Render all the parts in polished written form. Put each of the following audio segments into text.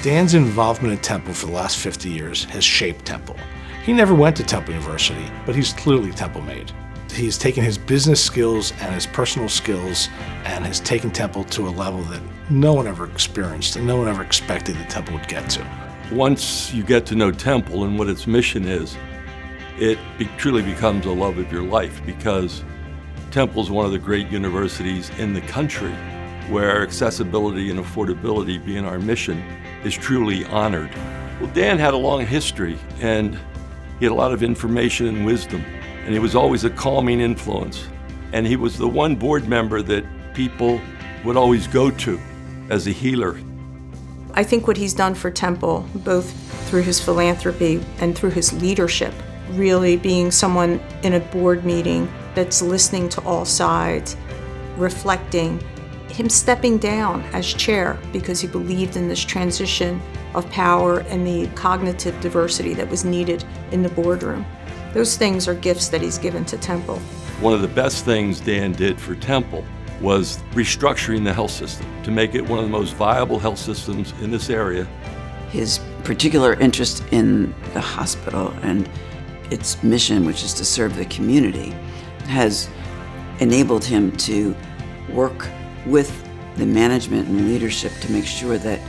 Dan's involvement in Temple for the last 50 years has shaped Temple. He never went to Temple University, but he's clearly Temple-made. He's taken his business skills and his personal skills and has taken Temple to a level that no one ever experienced and no one ever expected that Temple would get to. Once you get to know Temple and what its mission is, it truly becomes a love of your life, because Temple's one of the great universities in the country where accessibility and affordability, being our mission, is truly honored. Well, Dan had a long history, and he had a lot of information and wisdom, and he was always a calming influence. And he was the one board member that people would always go to as a healer. I think what he's done for Temple, both through his philanthropy and through his leadership, really being someone in a board meeting that's listening to all sides, reflecting, him stepping down as chair because he believed in this transition of power and the cognitive diversity that was needed in the boardroom. Those things are gifts that he's given to Temple. One of the best things Dan did for Temple was restructuring the health system to make it one of the most viable health systems in this area. His particular interest in the hospital and its mission, which is to serve the community, has enabled him to work with the management and leadership to make sure that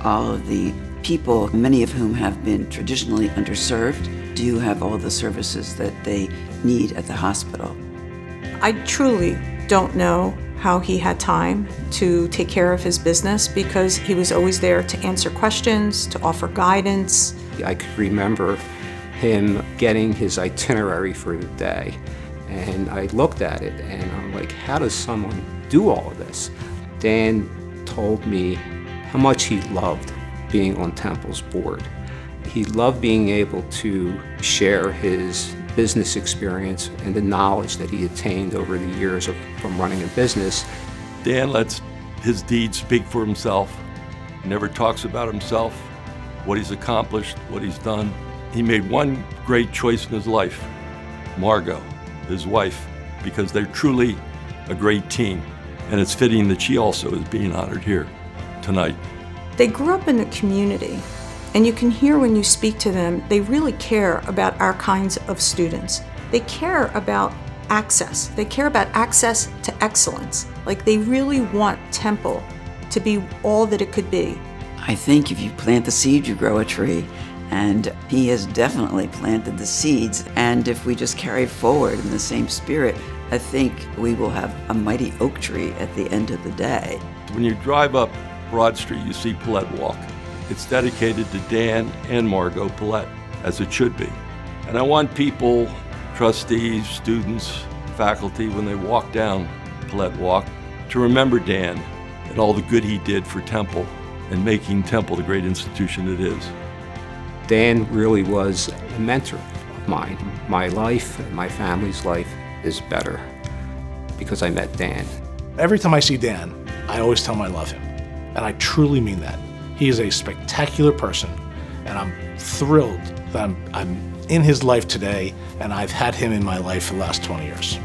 all of the people, many of whom have been traditionally underserved, do have all the services that they need at the hospital. I truly don't know how he had time to take care of his business, because he was always there to answer questions, to offer guidance. I could remember him getting his itinerary for the day, and I looked at it and I'm like, how does someone do all of this? Dan told me how much he loved being on Temple's board. He loved being able to share his business experience and the knowledge that he attained over the years from running a business. Dan lets his deeds speak for himself. He never talks about himself, what he's accomplished, what he's done. He made one great choice in his life, Margo, his wife, because they're truly a great team. And it's fitting that she also is being honored here tonight. They grew up in the community, and you can hear when you speak to them, they really care about our kinds of students. They care about access. They care about access to excellence. Like, they really want Temple to be all that it could be. I think if you plant the seed, you grow a tree. And he has definitely planted the seeds. And if we just carry forward in the same spirit, I think we will have a mighty oak tree at the end of the day. When you drive up Broad Street, you see Polett Walk. It's dedicated to Dan and Margo Polett, as it should be. And I want people, trustees, students, faculty, when they walk down Polett Walk, to remember Dan and all the good he did for Temple and making Temple the great institution it is. Dan really was a mentor of mine. My life and my family's life is better because I met Dan. Every time I see Dan, I always tell him I love him. And I truly mean that. He is a spectacular person, and I'm thrilled that I'm in his life today, and I've had him in my life for the last 20 years.